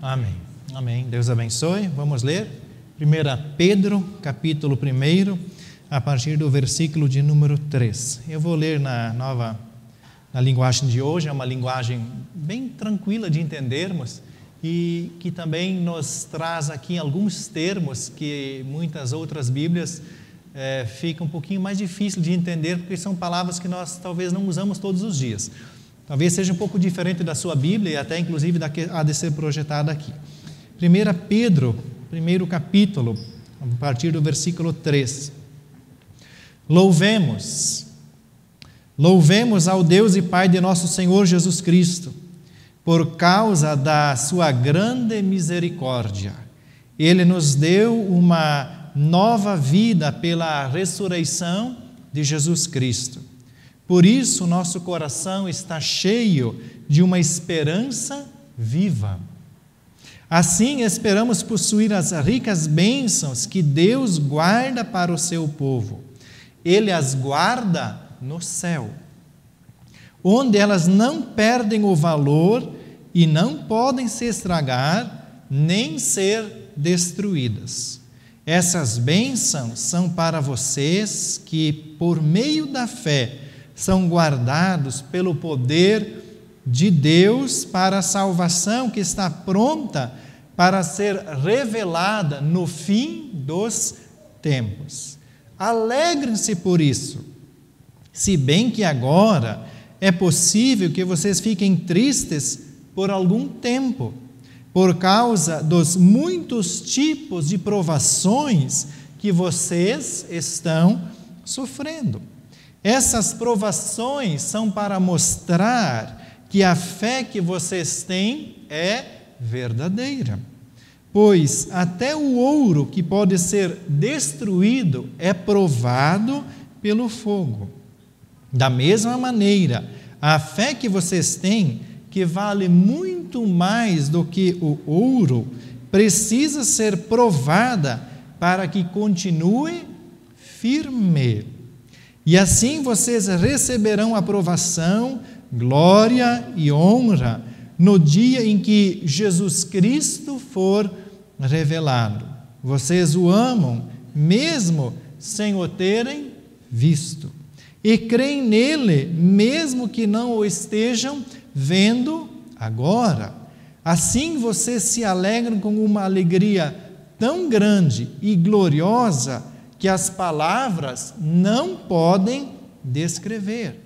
Amém. Amém. Deus abençoe. Vamos ler 1 Pedro, capítulo 1, a partir do versículo de número 3. Eu vou ler na linguagem de hoje, é uma linguagem bem tranquila de entendermos e que também nos traz aqui alguns termos que muitas outras Bíblias fica um pouquinho mais difícil de entender, porque são palavras que nós talvez não usamos todos os dias. Talvez seja um pouco diferente da sua Bíblia e até inclusive da que há de ser projetada aqui. 1 Pedro, primeiro capítulo, a partir do versículo 3. Louvemos ao Deus e Pai de nosso Senhor Jesus Cristo, por causa da sua grande misericórdia. Ele nos deu uma nova vida pela ressurreição de Jesus Cristo. Por isso, nosso coração está cheio de uma esperança viva. Assim, esperamos possuir as ricas bênçãos que Deus guarda para o seu povo. Ele as guarda no céu, onde elas não perdem o valor e não podem se estragar, nem ser destruídas. Essas bênçãos são para vocês que, por meio da fé, são guardados pelo poder de Deus para a salvação que está pronta para ser revelada no fim dos tempos. Alegrem-se por isso, se bem que agora é possível que vocês fiquem tristes por algum tempo, por causa dos muitos tipos de provações que vocês estão sofrendo. Essas provações são para mostrar que a fé que vocês têm é verdadeira. Pois até o ouro que pode ser destruído é provado pelo fogo. Da mesma maneira, a fé que vocês têm, que vale muito mais do que o ouro, precisa ser provada para que continue firme. E assim vocês receberão aprovação, glória e honra no dia em que Jesus Cristo for revelado. Vocês o amam, mesmo sem o terem visto, e creem nele, mesmo que não o estejam vendo agora. Assim vocês se alegram com uma alegria tão grande e gloriosa que as palavras não podem descrever.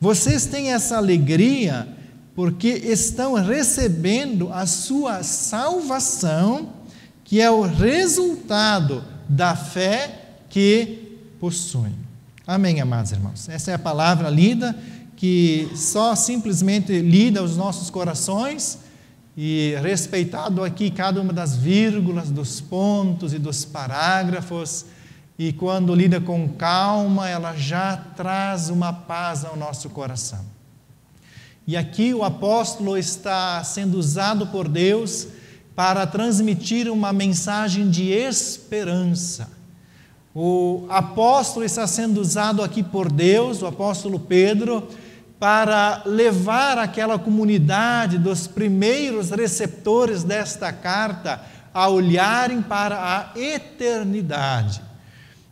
Vocês têm essa alegria porque estão recebendo a sua salvação, que é o resultado da fé que possuem. Amém, amados irmãos? Essa é a palavra lida, que só simplesmente lida aos nossos corações e respeitado aqui cada uma das vírgulas, dos pontos e dos parágrafos. E quando lida com calma, ela já traz uma paz ao nosso coração. E aqui o apóstolo está sendo usado por Deus para transmitir uma mensagem de esperança. O apóstolo está sendo usado aqui por Deus, o apóstolo Pedro, para levar aquela comunidade dos primeiros receptores desta carta a olharem para a eternidade.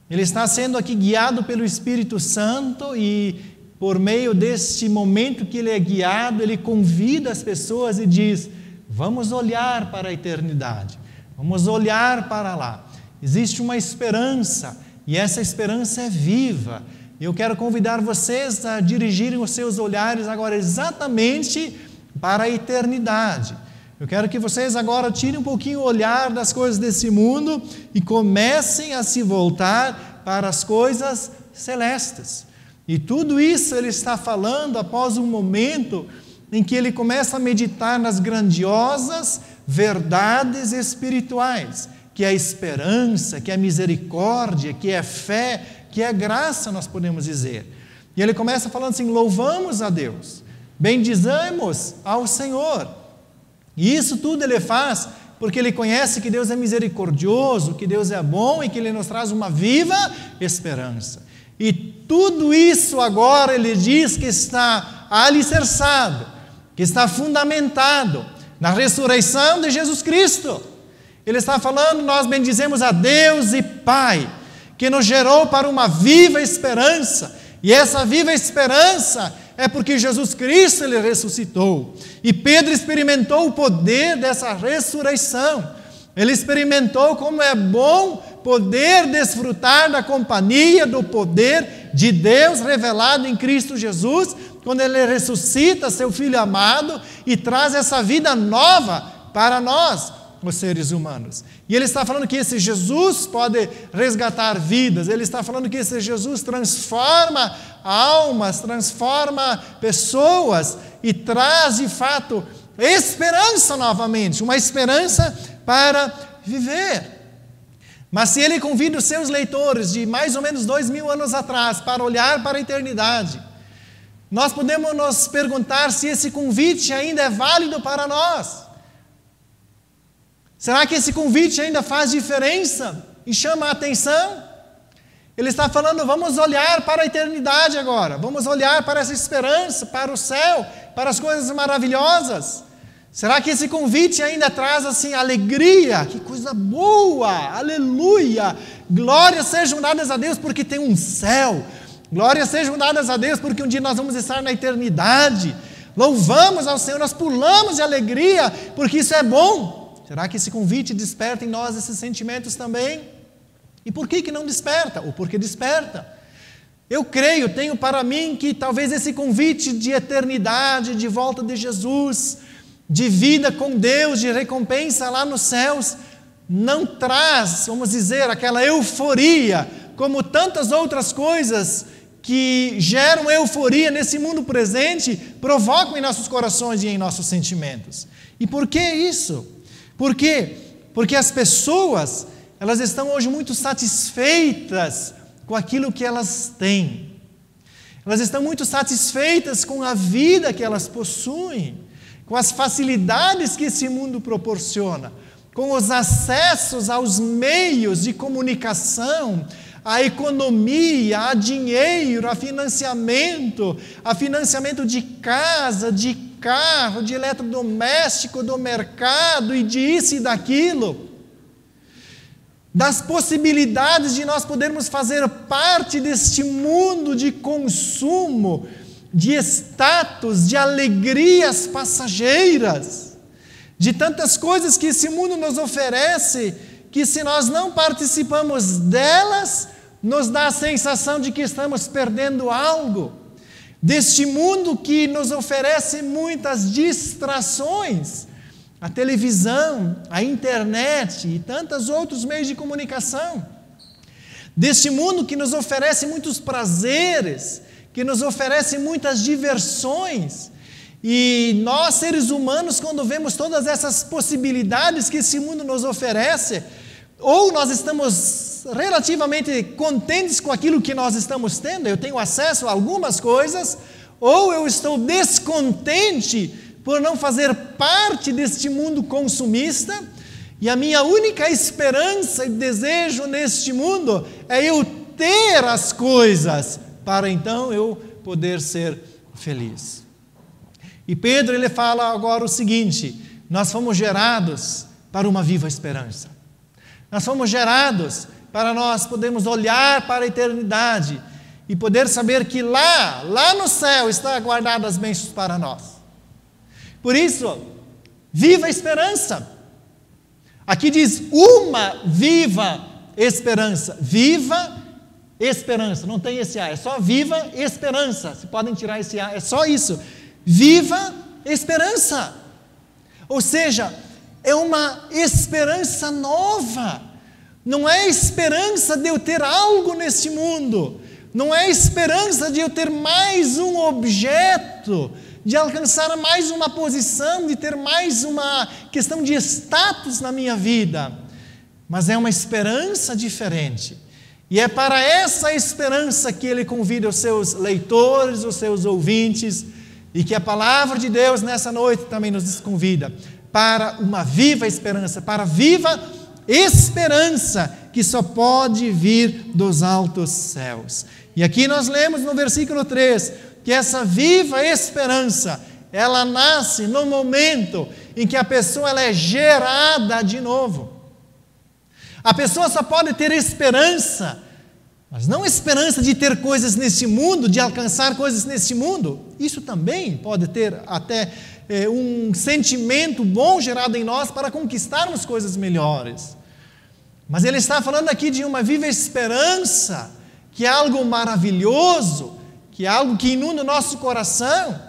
Ele está sendo aqui guiado pelo Espírito Santo e, por meio deste momento que ele é guiado, ele convida as pessoas e diz: vamos olhar para a eternidade, vamos olhar para lá. Existe uma esperança e essa esperança é viva. Eu quero convidar vocês a dirigirem os seus olhares agora exatamente para a eternidade. Eu quero que vocês agora tirem um pouquinho o olhar das coisas desse mundo e comecem a se voltar para as coisas celestes. E tudo isso ele está falando após um momento em que ele começa a meditar nas grandiosas verdades espirituais, que é a esperança, que é a misericórdia, que é a fé, que é a graça, nós podemos dizer. E ele começa falando assim: louvamos a Deus, bendizamos ao Senhor. E isso tudo ele faz porque ele conhece que Deus é misericordioso, que Deus é bom e que ele nos traz uma viva esperança. E tudo isso agora ele diz que está alicerçado, que está fundamentado na ressurreição de Jesus Cristo. Ele está falando, nós bendizemos a Deus e Pai, que nos gerou para uma viva esperança. E essa viva esperança é porque Jesus Cristo, Ele ressuscitou. E Pedro experimentou o poder dessa ressurreição. Ele experimentou como é bom poder desfrutar da companhia, do poder de Deus revelado em Cristo Jesus, quando Ele ressuscita seu Filho amado e traz essa vida nova para nós, os seres humanos. E Ele está falando que esse Jesus pode resgatar vidas. Ele está falando que esse Jesus transforma almas, transforma pessoas e traz de fato esperança novamente, uma esperança para viver. Mas se Ele convida os seus leitores de mais ou menos 2000 anos atrás para olhar para a eternidade, nós podemos nos perguntar se esse convite ainda é válido para nós. Será que esse convite ainda faz diferença e chama a atenção? Ele está falando, vamos olhar para a eternidade agora, vamos olhar para essa esperança, para o céu, para as coisas maravilhosas. Será que esse convite ainda traz assim alegria? Que coisa boa, aleluia! Glórias sejam dadas a Deus porque tem um céu. Glórias sejam dadas a Deus porque um dia nós vamos estar na eternidade. Louvamos ao Senhor, nós pulamos de alegria porque isso é bom. Será que esse convite desperta em nós esses sentimentos também? E por que não desperta? Ou por que desperta? Eu creio, tenho para mim que talvez esse convite de eternidade, de volta de Jesus, de vida com Deus, de recompensa lá nos céus, não traz, vamos dizer, aquela euforia, como tantas outras coisas que geram euforia nesse mundo presente, provocam em nossos corações e em nossos sentimentos. E por que isso? Por quê? Porque as pessoas, elas estão hoje muito satisfeitas com aquilo que elas têm. Elas estão muito satisfeitas com a vida que elas possuem, com as facilidades que esse mundo proporciona, com os acessos aos meios de comunicação, à economia, a dinheiro, a financiamento de casa, de carro, de eletrodoméstico, do mercado e disso e daquilo, das possibilidades de nós podermos fazer parte deste mundo de consumo, de status, de alegrias passageiras, de tantas coisas que esse mundo nos oferece, que se nós não participamos delas, nos dá a sensação de que estamos perdendo algo. Deste mundo que nos oferece muitas distrações, a televisão, a internet e tantos outros meios de comunicação. Deste mundo que nos oferece muitos prazeres, que nos oferece muitas diversões. E nós, seres humanos, quando vemos todas essas possibilidades que esse mundo nos oferece, ou nós estamos relativamente contentes com aquilo que nós estamos tendo, eu tenho acesso a algumas coisas, ou eu estou descontente por não fazer parte deste mundo consumista, e a minha única esperança e desejo neste mundo é eu ter as coisas, para então eu poder ser feliz. E Pedro, ele fala agora o seguinte: nós fomos gerados para uma viva esperança. Nós fomos gerados para nós podermos olhar para a eternidade e poder saber que lá no céu está guardadas as bênçãos para nós. Por isso, viva a esperança. Aqui diz uma viva esperança. Viva esperança. Não tem esse A, é só viva esperança. Se podem tirar esse A, é só isso. Viva esperança. Ou seja, é uma esperança nova. Não é esperança de eu ter algo neste mundo. Não é esperança de eu ter mais um objeto, de alcançar mais uma posição, de ter mais uma questão de status na minha vida. Mas é uma esperança diferente. E é para essa esperança que ele convida os seus leitores, os seus ouvintes, e que a palavra de Deus nessa noite também nos convida para uma viva esperança, para viva esperança que só pode vir dos altos céus. E aqui nós lemos no versículo 3 que essa viva esperança, ela nasce no momento em que a pessoa ela é gerada de novo. A pessoa só pode ter esperança, mas não esperança de ter coisas nesse mundo, de alcançar coisas nesse mundo. Isso também pode ter até um sentimento bom gerado em nós para conquistarmos coisas melhores. Mas ele está falando aqui de uma viva esperança, que é algo maravilhoso, que é algo que inunda o nosso coração.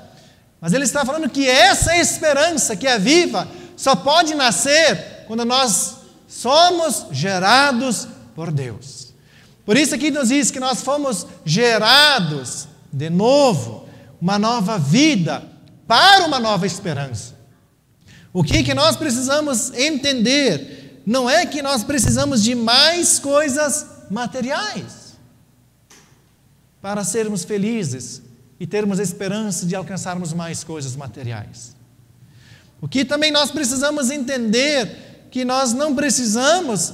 Mas ele está falando que essa esperança que é viva só pode nascer quando nós somos gerados por Deus. Por isso aqui nos diz que nós fomos gerados de novo, uma nova vida, para uma nova esperança. O que nós precisamos entender não é que nós precisamos de mais coisas materiais para sermos felizes e termos a esperança de alcançarmos mais coisas materiais. O que também nós precisamos entender que nós não precisamos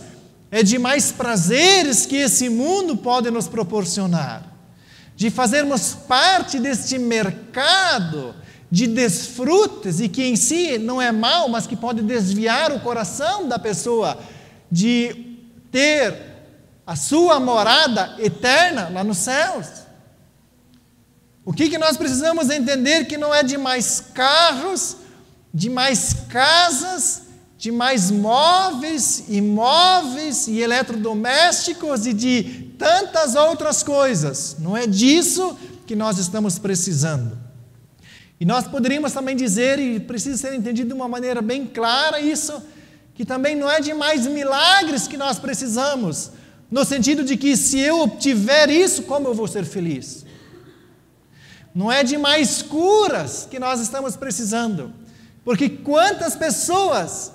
é de mais prazeres que esse mundo pode nos proporcionar, de fazermos parte deste mercado de desfrutes, e que em si não é mal, mas que pode desviar o coração da pessoa de ter a sua morada eterna lá nos céus. O que nós precisamos entender que não é de mais carros, de mais casas, de mais móveis, imóveis e eletrodomésticos e de tantas outras coisas. Não é disso que nós estamos precisando. E nós poderíamos também dizer, e precisa ser entendido de uma maneira bem clara isso, que também não é de mais milagres que nós precisamos, no sentido de que se eu obtiver isso, como eu vou ser feliz? Não é de mais curas que nós estamos precisando, porque quantas pessoas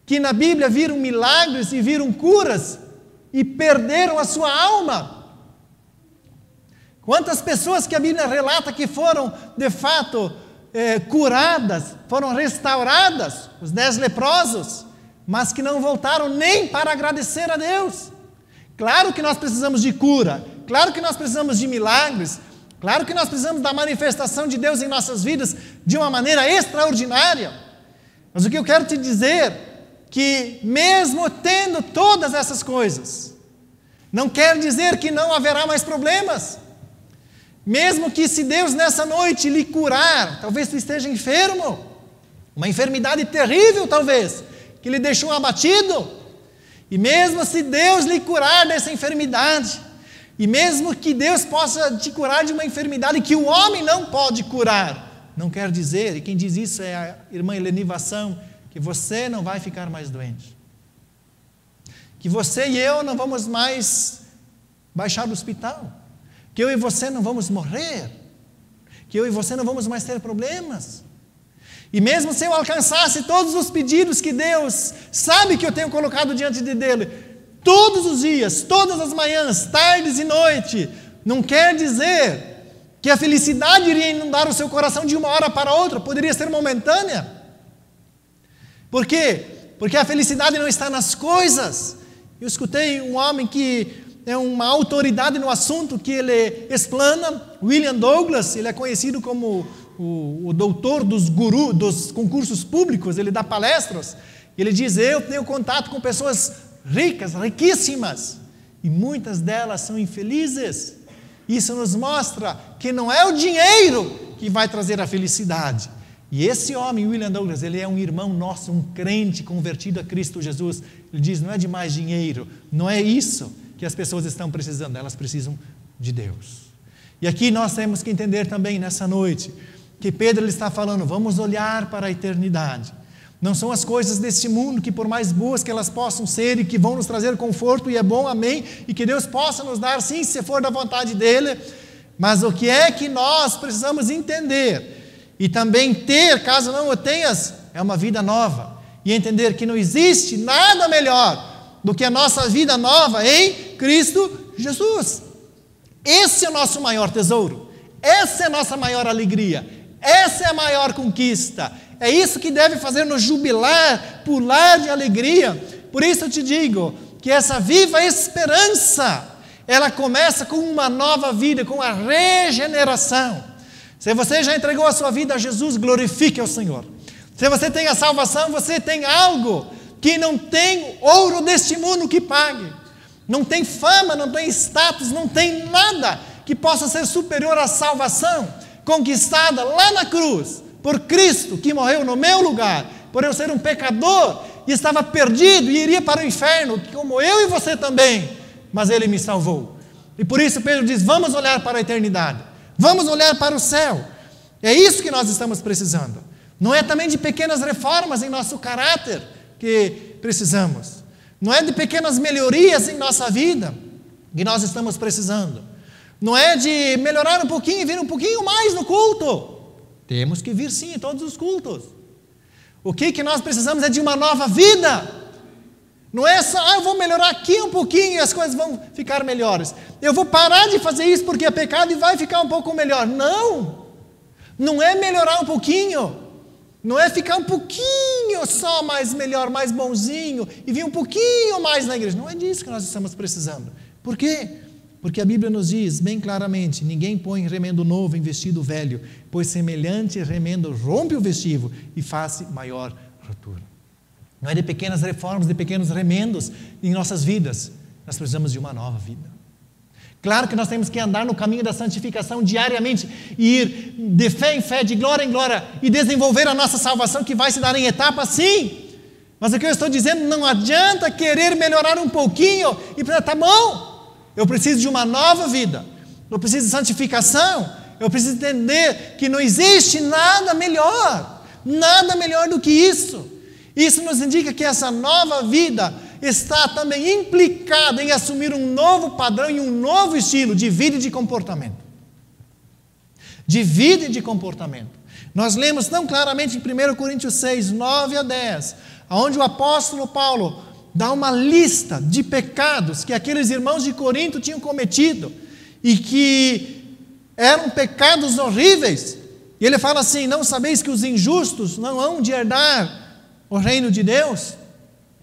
que na Bíblia viram milagres e viram curas e perderam a sua alma? Quantas pessoas que a Bíblia relata que foram, de fato, curadas, foram restauradas, os 10 leprosos, mas que não voltaram nem para agradecer a Deus. Claro que nós precisamos de cura, claro que nós precisamos de milagres, claro que nós precisamos da manifestação de Deus em nossas vidas de uma maneira extraordinária. Mas o que eu quero te dizer, que mesmo tendo todas essas coisas, não quer dizer que não haverá mais problemas. Mesmo que se Deus nessa noite lhe curar, talvez tu esteja enfermo, uma enfermidade terrível talvez, que lhe deixou abatido, e mesmo se Deus lhe curar dessa enfermidade, e mesmo que Deus possa te curar de uma enfermidade que o homem não pode curar, não quer dizer, e quem diz isso é a irmã Eleni Vassão, que você não vai ficar mais doente, que você e eu não vamos mais baixar do hospital, que eu e você não vamos morrer, que eu e você não vamos mais ter problemas. E mesmo se eu alcançasse todos os pedidos que Deus sabe que eu tenho colocado diante dele, todos os dias, todas as manhãs, tardes e noite, não quer dizer que a felicidade iria inundar o seu coração de uma hora para outra, poderia ser momentânea. Por quê? Porque a felicidade não está nas coisas. Eu escutei um homem que é uma autoridade no assunto, que ele explana, William Douglas, ele é conhecido como o doutor dos gurus, dos concursos públicos, ele dá palestras, ele diz, eu tenho contato com pessoas ricas, riquíssimas, e muitas delas são infelizes. Isso nos mostra que não é o dinheiro que vai trazer a felicidade. E esse homem, William Douglas, ele é um irmão nosso, um crente convertido a Cristo Jesus. Ele diz, não é de mais dinheiro, não é isso que as pessoas estão precisando, elas precisam de Deus. E aqui nós temos que entender também nessa noite, que Pedro ele está falando, vamos olhar para a eternidade. Não são as coisas deste mundo que por mais boas que elas possam ser e que vão nos trazer conforto, e é bom, amém, e que Deus possa nos dar sim, se for da vontade dele, mas o que é que nós precisamos entender e também ter, caso não o tenhas, é uma vida nova, e entender que não existe nada melhor do que a nossa vida nova em Cristo Jesus. Esse é o nosso maior tesouro, essa é a nossa maior alegria, essa é a maior conquista, é isso que deve fazer-nos jubilar, pular de alegria. Por isso eu te digo que essa viva esperança, ela começa com uma nova vida, com a regeneração. Se você já entregou a sua vida a Jesus, glorifique ao Senhor. Se você tem a salvação, você tem algo que não tem ouro deste mundo que pague. Não tem fama, não tem status, não tem nada que possa ser superior à salvação conquistada lá na cruz por Cristo, que morreu no meu lugar, por eu ser um pecador e estava perdido e iria para o inferno, como eu e você também, mas Ele me salvou. E por isso Pedro diz, vamos olhar para a eternidade, vamos olhar para o céu. É isso que nós estamos precisando. Não é também de pequenas reformas em nosso caráter que precisamos. Não é de pequenas melhorias em nossa vida que nós estamos precisando. Não é de melhorar um pouquinho e vir um pouquinho mais no culto. Temos que vir sim em todos os cultos. O que nós precisamos é de uma nova vida. Não é só, eu vou melhorar aqui um pouquinho e as coisas vão ficar melhores. Eu vou parar de fazer isso porque é pecado e vai ficar um pouco melhor. Não! Não é melhorar um pouquinho. Não é ficar um pouquinho só mais melhor, mais bonzinho e vir um pouquinho mais na igreja. Não é disso que nós estamos precisando. Por quê? Porque a Bíblia nos diz bem claramente, ninguém põe remendo novo em vestido velho, pois semelhante remendo rompe o vestido e faz maior rotura. Não é de pequenas reformas, de pequenos remendos em nossas vidas. Nós precisamos de uma nova vida. Claro que nós temos que andar no caminho da santificação diariamente e ir de fé em fé, de glória em glória e desenvolver a nossa salvação que vai se dar em etapas, sim. Mas o que eu estou dizendo, não adianta querer melhorar um pouquinho e pensar, tá bom, eu preciso de uma nova vida, eu preciso de santificação, eu preciso entender que não existe nada melhor do que isso. Isso nos indica que essa nova vida está também implicada em assumir um novo padrão e um novo estilo de vida e de comportamento. De vida e de comportamento. Nós lemos tão claramente em 1 Coríntios 6, 9 a 10, onde o apóstolo Paulo dá uma lista de pecados que aqueles irmãos de Corinto tinham cometido e que eram pecados horríveis. E ele fala assim, não sabeis que os injustos não hão de herdar o reino de Deus?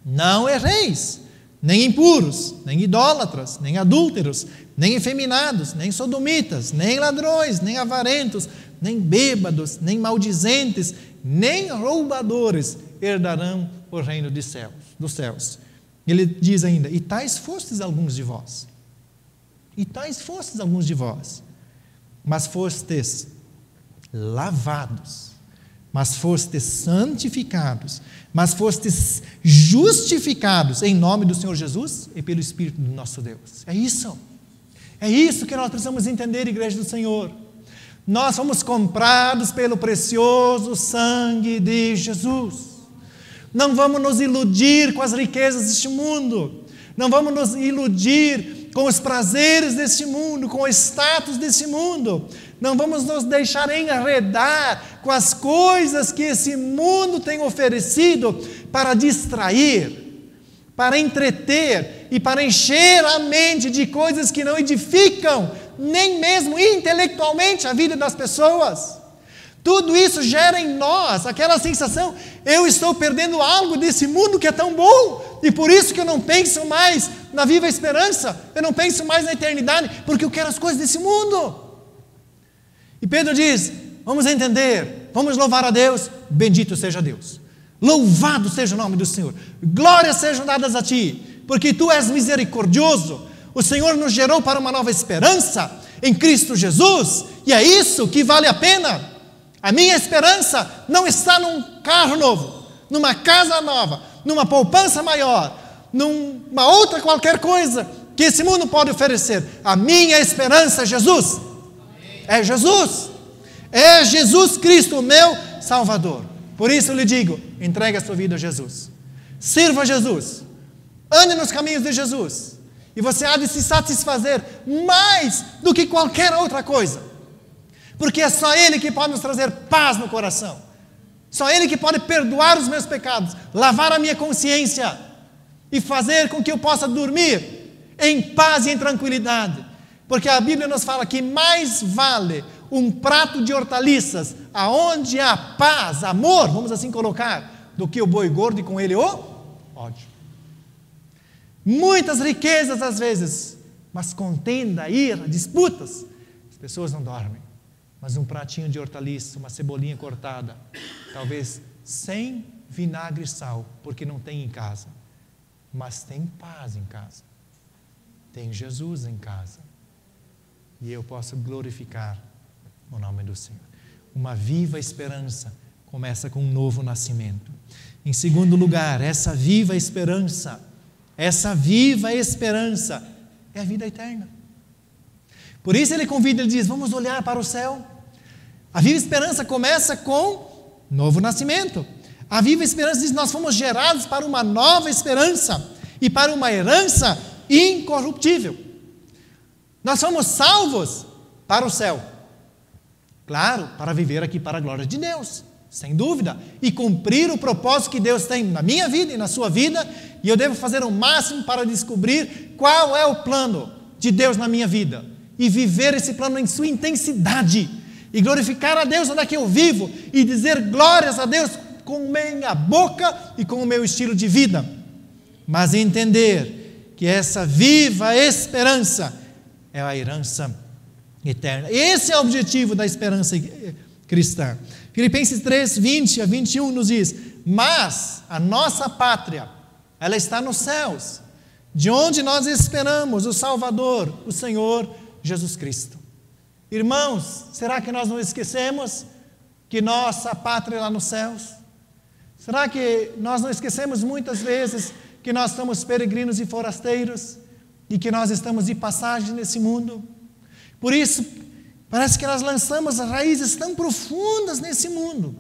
Não erreis, nem impuros, nem idólatras, nem adúlteros, nem efeminados, nem sodomitas, nem ladrões, nem avarentos, nem bêbados, nem maldizentes, nem roubadores herdarão o reino dos céus. Ele diz ainda, e tais fostes alguns de vós. E tais fostes alguns de vós. Mas fostes lavados, mas fostes santificados, mas fostes justificados em nome do Senhor Jesus e pelo Espírito do nosso Deus. É isso que nós precisamos entender, igreja do Senhor. Nós fomos comprados pelo precioso sangue de Jesus. Não vamos nos iludir com as riquezas deste mundo, não vamos nos iludir com os prazeres deste mundo, com o status deste mundo. Não vamos nos deixar enredar com as coisas que esse mundo tem oferecido para distrair, para entreter e para encher a mente de coisas que não edificam, nem mesmo intelectualmente, a vida das pessoas. Tudo isso gera em nós aquela sensação, eu estou perdendo algo desse mundo que é tão bom, e por isso que eu não penso mais na viva esperança, eu não penso mais na eternidade, porque eu quero as coisas desse mundo. E Pedro diz, vamos entender, vamos louvar a Deus, bendito seja Deus, louvado seja o nome do Senhor, glórias sejam dadas a Ti, porque Tu és misericordioso, o Senhor nos gerou para uma nova esperança, em Cristo Jesus, e é isso que vale a pena. A minha esperança não está num carro novo, numa casa nova, numa poupança maior, numa outra qualquer coisa que esse mundo pode oferecer. A minha esperança é Jesus. É Jesus Cristo, o meu Salvador. Por isso eu lhe digo, entregue a sua vida a Jesus, sirva a Jesus, ande nos caminhos de Jesus, e você há de se satisfazer mais do que qualquer outra coisa, porque é só Ele que pode nos trazer paz no coração, só Ele que pode perdoar os meus pecados, lavar a minha consciência, e fazer com que eu possa dormir em paz e em tranquilidade. Porque a Bíblia nos fala que mais vale um prato de hortaliças, aonde há paz, amor, vamos assim colocar, do que o boi gordo e com ele o ódio. Muitas riquezas às vezes, mas contenda, ira, disputas, as pessoas não dormem. Mas um pratinho de hortaliça, uma cebolinha cortada, talvez sem vinagre e sal, porque não tem em casa. Mas tem paz em casa. Tem Jesus em casa. E eu posso glorificar o nome do Senhor. Uma viva esperança começa com um novo nascimento. Em segundo lugar, essa viva esperança é a vida eterna. Por isso ele convida, ele diz, vamos olhar para o céu. A viva esperança começa com novo nascimento. A viva esperança diz, nós fomos gerados para uma nova esperança e para uma herança incorruptível. Nós somos salvos para o céu. Claro, para viver aqui para a glória de Deus, sem dúvida, e cumprir o propósito que Deus tem na minha vida e na sua vida, e eu devo fazer o máximo para descobrir qual é o plano de Deus na minha vida, e viver esse plano em sua intensidade, e glorificar a Deus onde é que eu vivo, e dizer glórias a Deus com minha boca e com o meu estilo de vida, mas entender que essa viva esperança é a herança eterna. Esse é o objetivo da esperança cristã. Filipenses 3, 20 a 21 nos diz, mas a nossa pátria, ela está nos céus, de onde nós esperamos o Salvador, o Senhor Jesus Cristo. Irmãos, será que nós não esquecemos que nossa pátria é lá nos céus? Será que nós não esquecemos muitas vezes que nós somos peregrinos e forasteiros e que nós estamos de passagem nesse mundo? Por isso, parece que nós lançamos raízes tão profundas nesse mundo.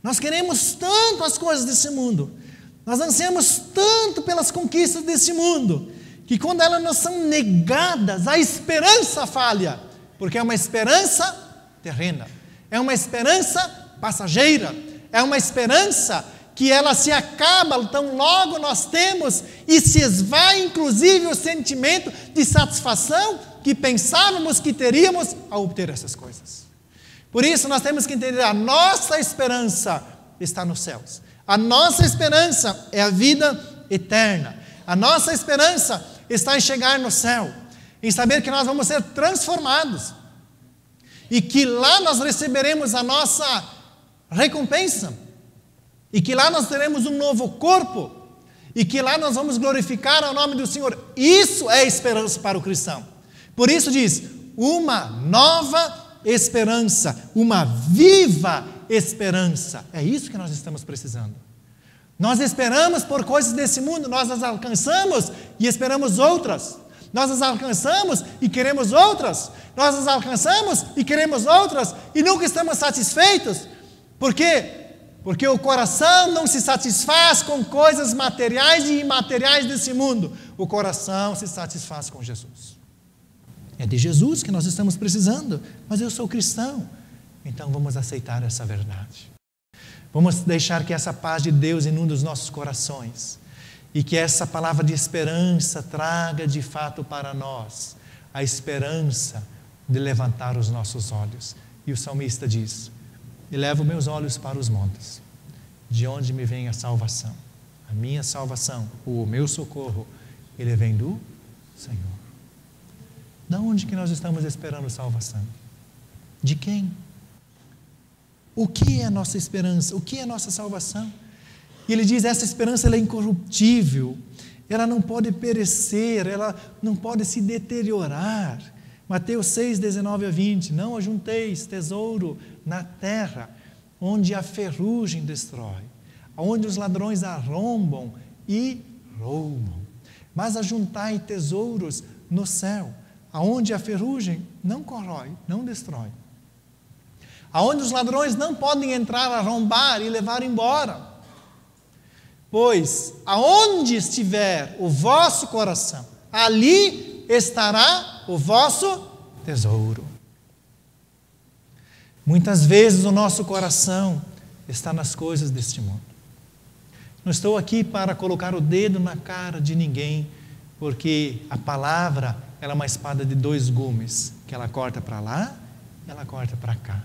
Nós queremos tanto as coisas desse mundo, nós ansiamos tanto pelas conquistas desse mundo, que quando elas nos são negadas, a esperança falha, porque é uma esperança terrena, é uma esperança passageira, é uma esperança que ela se acaba tão logo nós temos e se esvai inclusive o sentimento de satisfação que pensávamos que teríamos ao obter essas coisas. Por isso nós temos que entender, a nossa esperança está nos céus. A nossa esperança é a vida eterna. A nossa esperança está em chegar no céu, em saber que nós vamos ser transformados e que lá nós receberemos a nossa recompensa e que lá nós teremos um novo corpo e que lá nós vamos glorificar o nome do Senhor. Isso é esperança para o cristão. Por isso diz, uma nova esperança, uma viva esperança. É isso que nós estamos precisando. Nós esperamos por coisas desse mundo, nós as alcançamos e esperamos outras. Nós as alcançamos e queremos outras. Nós as alcançamos e queremos outras e nunca estamos satisfeitos. Por quê? Porque o coração não se satisfaz com coisas materiais e imateriais desse mundo. O coração se satisfaz com Jesus. É de Jesus que nós estamos precisando, mas eu sou cristão, então vamos aceitar essa verdade. Vamos deixar que essa paz de Deus inunde os nossos corações e que essa palavra de esperança traga de fato para nós a esperança de levantar os nossos olhos. E o salmista diz, elevo meus olhos para os montes, de onde me vem a salvação. A minha salvação, o meu socorro, ele vem do Senhor. De onde que nós estamos esperando salvação? De quem? O que é a nossa esperança? O que é a nossa salvação? E ele diz, essa esperança ela é incorruptível, ela não pode perecer, ela não pode se deteriorar. Mateus 6, 19 a 20, não ajunteis tesouro na terra, onde a ferrugem destrói, onde os ladrões arrombam e roubam, mas ajuntai tesouros no céu, aonde a ferrugem não corrói, não destrói, aonde os ladrões não podem entrar, arrombar e levar embora. Pois aonde estiver o vosso coração, ali estará o vosso tesouro. Muitas vezes o nosso coração está nas coisas deste mundo. Não estou aqui para colocar o dedo na cara de ninguém, porque a palavra ela é uma espada de dois gumes, que ela corta para lá, ela corta para cá.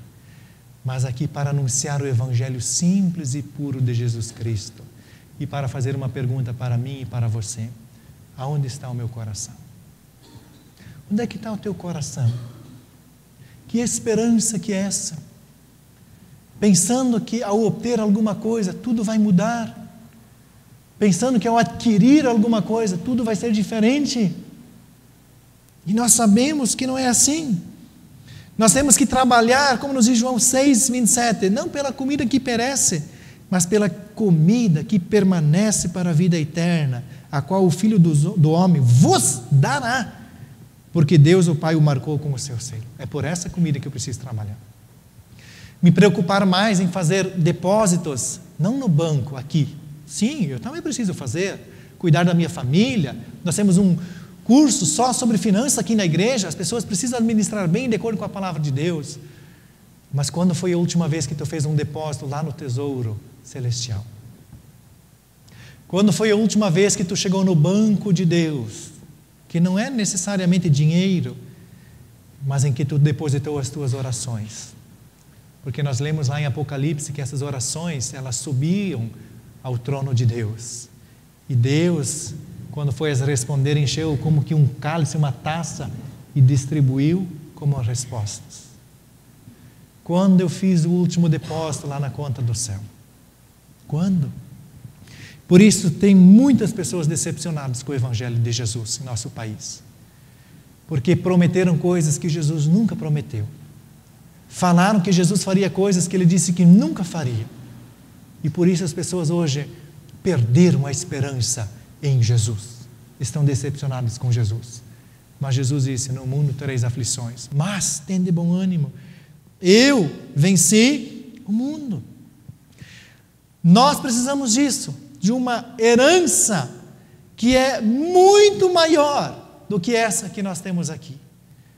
Mas aqui para anunciar o evangelho simples e puro de Jesus Cristo. E para fazer uma pergunta para mim e para você. Aonde está o meu coração? Onde é que está o teu coração? Que esperança que é essa? pensando que ao obter alguma coisa, tudo vai mudar. Pensando que ao adquirir alguma coisa, tudo vai ser diferente. E nós sabemos que não é assim. Nós temos que trabalhar, como nos diz João 6:27, não pela comida que perece, mas pela comida que permanece para a vida eterna, a qual o Filho do Homem vos dará, porque Deus, o Pai, o marcou com o seu selo. É por essa comida que eu preciso trabalhar. Me preocupar mais em fazer depósitos, não no banco, aqui. Sim, eu também preciso fazer, cuidar da minha família. Nós temos um curso só sobre finanças aqui na igreja, as pessoas precisam administrar bem de acordo com a palavra de Deus. Mas quando foi a última vez que tu fez um depósito lá no tesouro celestial? Quando foi a última vez que tu chegou no banco de Deus, que não é necessariamente dinheiro, mas em que tu depositou as tuas orações? Porque nós lemos lá em Apocalipse que essas orações, elas subiam ao trono de Deus. E Deus, quando foi as responder, encheu como que um cálice, uma taça, e distribuiu como respostas. Quando eu fiz o último depósito lá na conta do céu? Quando? Por isso tem muitas pessoas decepcionadas com o Evangelho de Jesus em nosso país. Porque prometeram coisas que Jesus nunca prometeu. Falaram que Jesus faria coisas que Ele disse que nunca faria. E por isso as pessoas hoje perderam a esperança em Jesus. Estão decepcionadas com Jesus. Mas Jesus disse, no mundo tereis aflições, mas tende bom ânimo. Eu venci o mundo. Nós precisamos disso, de uma herança que é muito maior do que essa que nós temos aqui.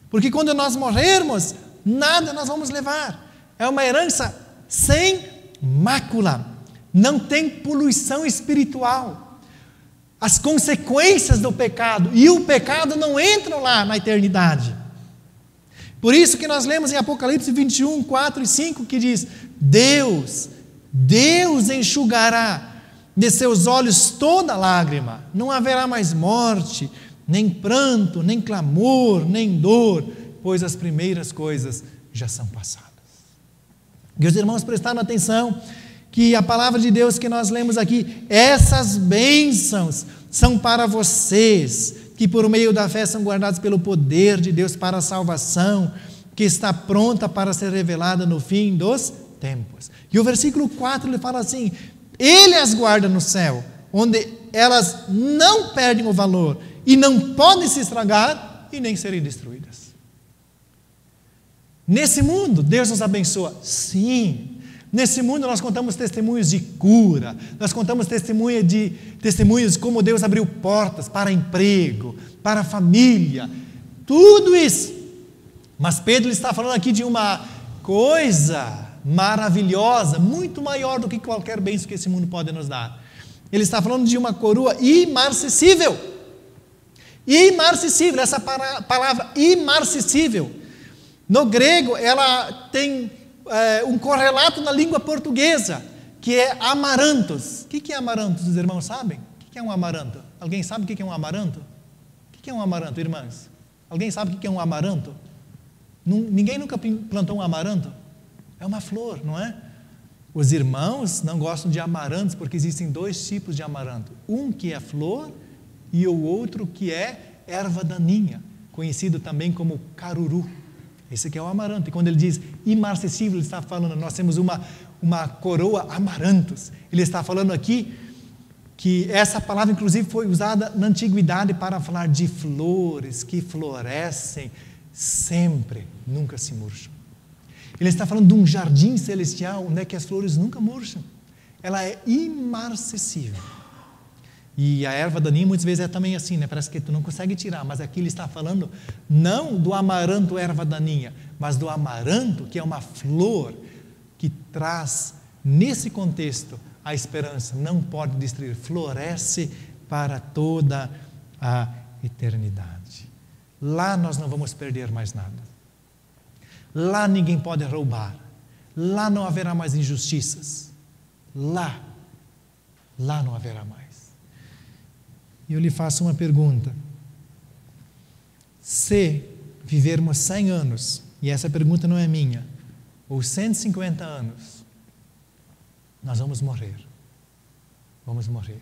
Porque quando nós morrermos, nada nós vamos levar. É uma herança sem mácula. Não tem poluição espiritual. As consequências do pecado e o pecado não entram lá na eternidade. Por isso que nós lemos em Apocalipse 21, 4 e 5, que diz, Deus enxugará de seus olhos toda lágrima, não haverá mais morte, nem pranto, nem clamor, nem dor, pois as primeiras coisas já são passadas. E os irmãos prestaram atenção que a palavra de Deus que nós lemos aqui, essas bênçãos são para vocês, que por meio da fé são guardados pelo poder de Deus para a salvação, que está pronta para ser revelada no fim dos tempos. E o versículo 4 ele fala assim, Ele as guarda no céu, onde elas não perdem o valor, e não podem se estragar, e nem serem destruídas. Nesse mundo, Deus nos abençoa, sim. Nesse mundo nós contamos testemunhos de cura, nós contamos testemunhos de como Deus abriu portas para emprego, para a família, tudo isso. Mas Pedro está falando aqui de uma coisa maravilhosa, muito maior do que qualquer bênção que esse mundo pode nos dar. Ele está falando de uma coroa imarcessível. Imarcessível, essa palavra imarcessível, no grego ela tem um correlato na língua portuguesa, que é amarantos. O que é amarantos, os irmãos sabem? O que é um amaranto? Alguém sabe o que é um amaranto? O que é um amaranto, irmãs? Alguém sabe o que é um amaranto? Ninguém nunca plantou um amaranto? É uma flor, não é? Os irmãos não gostam de amarantos porque existem dois tipos de amaranto. Um que é flor e o outro que é erva daninha, conhecido também como caruru. Esse aqui é o amaranto. E quando ele diz imarcessível, ele está falando, nós temos uma coroa amarantos. Ele está falando aqui que essa palavra inclusive foi usada na antiguidade para falar de flores que florescem sempre, nunca se murcham. Ele está falando de um jardim celestial onde é que as flores nunca murcham. Ela é imarcessível. E a erva daninha muitas vezes é também assim, né? Parece que tu não consegue tirar, mas aqui ele está falando não do amaranto erva daninha, mas do amaranto, que é uma flor que traz, nesse contexto, a esperança. Não pode destruir, floresce para toda a eternidade. Lá nós não vamos perder mais nada. Lá ninguém pode roubar. Lá não haverá mais injustiças. Lá não haverá mais. E eu lhe faço uma pergunta. Se vivermos 100 anos, e essa pergunta não é minha, ou 150 anos, nós vamos morrer. Vamos morrer.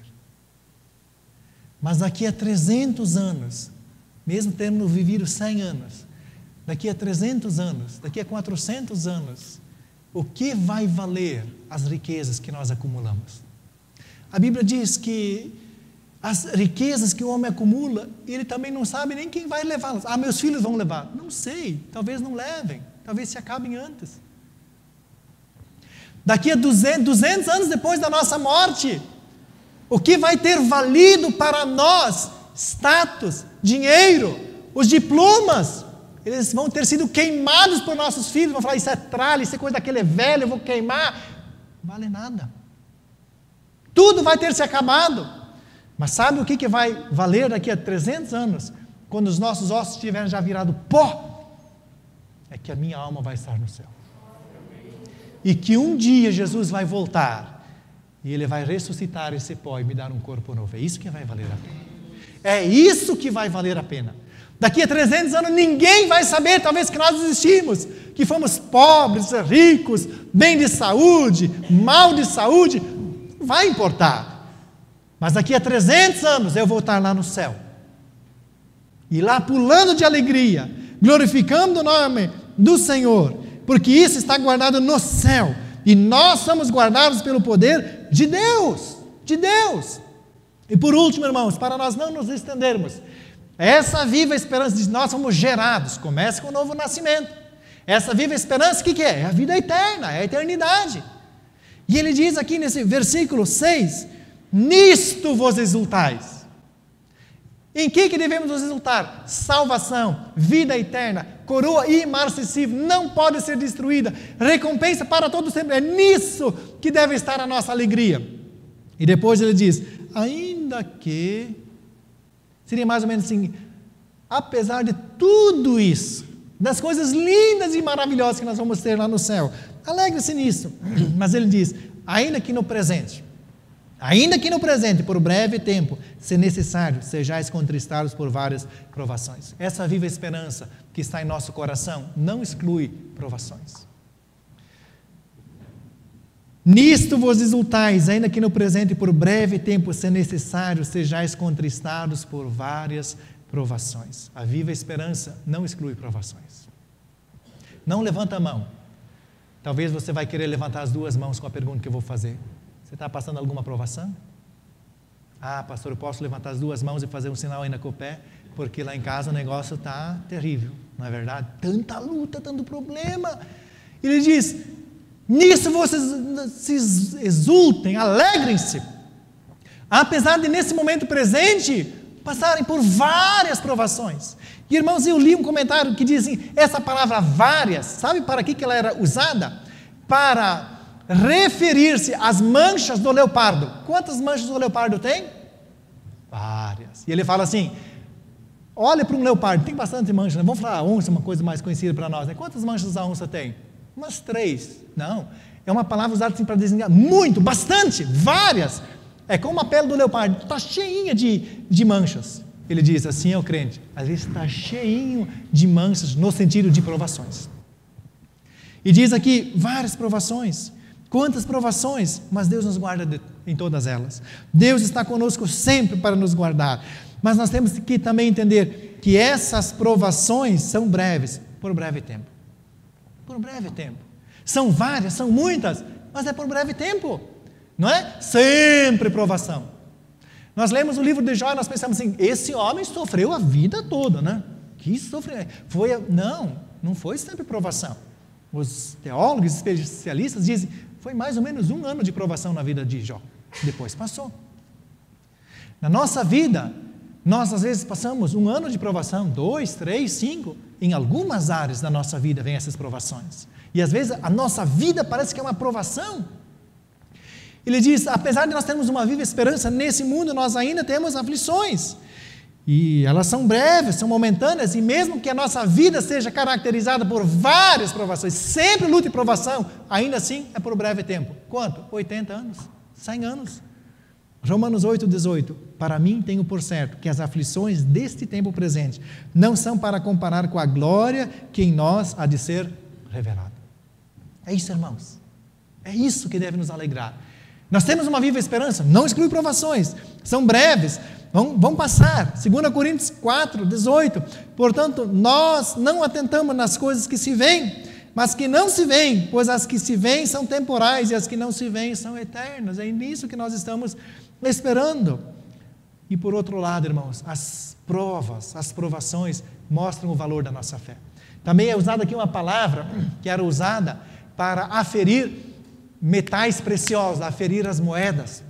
Mas daqui a 300 anos, mesmo tendo vivido 100 anos, daqui a 300 anos, daqui a 400 anos, o que vai valer as riquezas que nós acumulamos? A Bíblia diz que as riquezas que o homem acumula, ele também não sabe nem quem vai levá-las. Ah, meus filhos vão levar. Não sei, talvez não levem, talvez se acabem antes. Daqui a 200 anos depois da nossa morte, o que vai ter valido para nós? Status, dinheiro, os diplomas, eles vão ter sido queimados por nossos filhos, vão falar, isso é tralha, isso é coisa daquele velho, eu vou queimar. Não vale nada. Tudo vai ter se acabado. Mas sabe o que vai valer daqui a 300 anos? Quando os nossos ossos tiverem já virado pó, é que a minha alma vai estar no céu. E que um dia Jesus vai voltar, e Ele vai ressuscitar esse pó e me dar um corpo novo. É isso que vai valer a pena. É isso que vai valer a pena. Daqui a 300 anos ninguém vai saber, talvez, que nós existimos, que fomos pobres, ricos, bem de saúde, mal de saúde, não vai importar. Mas daqui a 300 anos eu vou estar lá no céu. E lá pulando de alegria, glorificando o nome do Senhor, porque isso está guardado no céu. E nós somos guardados pelo poder de Deus. De Deus. E por último, irmãos, para nós não nos estendermos, essa viva esperança de nós somos gerados, começa com o novo nascimento. Essa viva esperança, o que é? É a vida eterna, é a eternidade. E ele diz aqui nesse versículo 6, nisto vos exultais. Em que devemos nos exultar? Salvação, vida eterna, coroa imarcessível, não pode ser destruída, recompensa para todo sempre. É nisso que deve estar a nossa alegria. E depois ele diz, ainda que, seria mais ou menos assim, apesar de tudo isso, das coisas lindas e maravilhosas que nós vamos ter lá no céu, alegre-se nisso. Mas ele diz, ainda que no presente, por breve tempo, se necessário, sejais contristados por várias provações. Essa viva esperança que está em nosso coração não exclui provações. Nisto vos exultais, ainda que no presente, por breve tempo, se necessário, sejais contristados por várias provações. A viva esperança não exclui provações. Não levanta a mão. Talvez você vai querer levantar as duas mãos com a pergunta que eu vou fazer. Você está passando alguma provação? Ah, pastor, eu posso levantar as duas mãos e fazer um sinal ainda com o pé, porque lá em casa o negócio está terrível, não é verdade? Tanta luta, tanto problema. Ele diz, nisso vocês se exultem, alegrem-se, apesar de nesse momento presente passarem por várias provações. E irmãos, eu li um comentário que diz assim, essa palavra várias, sabe para que ela era usada? Para referir-se às manchas do leopardo. Quantas manchas o leopardo tem? Várias. E ele fala assim, olha para um leopardo, tem bastante manchas, né? Vamos falar a onça, uma coisa mais conhecida para nós, né? Quantas manchas a onça tem? Umas 3. Não, é uma palavra usada assim para designar muito, bastante, várias. É como a pele do leopardo, está cheinha de manchas. Ele diz, assim é o crente, às vezes está cheinho de manchas no sentido de provações. E diz aqui, várias provações. Quantas provações, mas Deus nos guarda em todas elas. Deus está conosco sempre para nos guardar. Mas nós temos que também entender que essas provações são breves, por breve tempo. Por breve tempo. São várias, são muitas, mas é por breve tempo. Não é? Sempre provação. Nós lemos o livro de Jó e nós pensamos assim, esse homem sofreu a vida toda, né? Que sofreu? Não foi sempre provação. Os teólogos especialistas dizem, foi mais ou menos 1 ano de provação na vida de Jó. Depois passou. Na nossa vida, nós às vezes passamos 1 ano de provação, 2, 3, 5. Em algumas áreas da nossa vida vem essas provações. E às vezes a nossa vida parece que é uma provação. Ele diz, apesar de nós termos uma viva esperança, nesse mundo nós ainda temos aflições. E elas são breves, são momentâneas, e mesmo que a nossa vida seja caracterizada por várias provações, sempre luta e provação, ainda assim é por breve tempo. Quanto? 80 anos, 100 anos. Romanos 8,18, para mim tenho por certo que as aflições deste tempo presente não são para comparar com a glória que em nós há de ser revelada. É isso, irmãos. É isso que deve nos alegrar. Nós temos uma viva esperança, não exclui provações, são breves, vão passar. 2 Coríntios 4, 18. Portanto, nós não atentamos nas coisas que se veem, mas que não se veem, pois as que se veem são temporais e as que não se veem são eternas. É nisso que nós estamos esperando. E por outro lado, irmãos, as provas, as provações mostram o valor da nossa fé. Também é usada aqui uma palavra que era usada para aferir metais preciosos, aferir as moedas.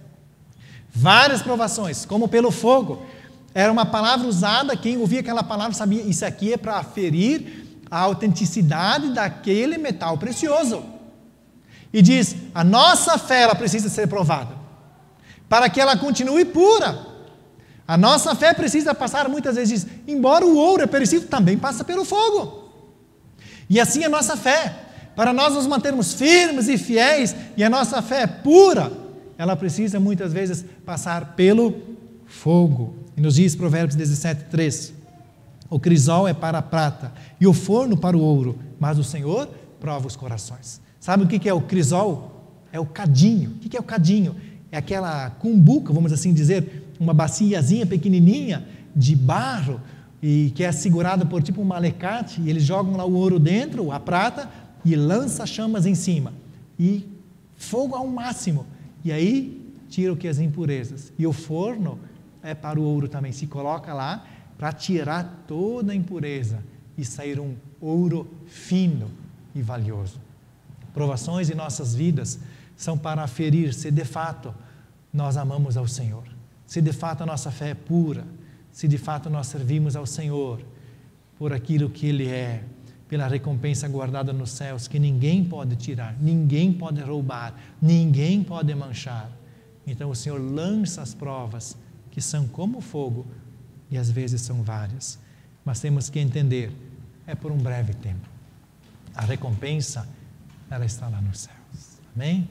Várias provações, como pelo fogo. Era uma palavra usada, quem ouvia aquela palavra sabia, isso aqui é para aferir a autenticidade daquele metal precioso. E diz, a nossa fé ela precisa ser provada, para que ela continue pura. A nossa fé precisa passar, muitas vezes, embora o ouro é perecível, também passa pelo fogo. E assim a nossa fé, para nós nos mantermos firmes e fiéis, e a nossa fé pura, ela precisa muitas vezes passar pelo fogo. E nos diz Provérbios 17, 3, o crisol é para a prata, e o forno para o ouro, mas o Senhor prova os corações. Sabe o que é o crisol? É o cadinho. O que é o cadinho? É aquela cumbuca, vamos assim dizer, uma baciazinha pequenininha de barro, e que é segurada por tipo um alicate, e eles jogam lá o ouro dentro, a prata, e lança chamas em cima, e fogo ao máximo, e aí tira o que? As impurezas. E o forno é para o ouro também, se coloca lá para tirar toda a impureza e sair um ouro fino e valioso. Provações em nossas vidas são para aferir se de fato nós amamos ao Senhor, se de fato a nossa fé é pura, se de fato nós servimos ao Senhor por aquilo que Ele é, pela recompensa guardada nos céus, que ninguém pode tirar, ninguém pode roubar, ninguém pode manchar. Então o Senhor lança as provas, que são como fogo, e às vezes são várias, mas temos que entender, é por um breve tempo. A recompensa, ela está lá nos céus. Amém?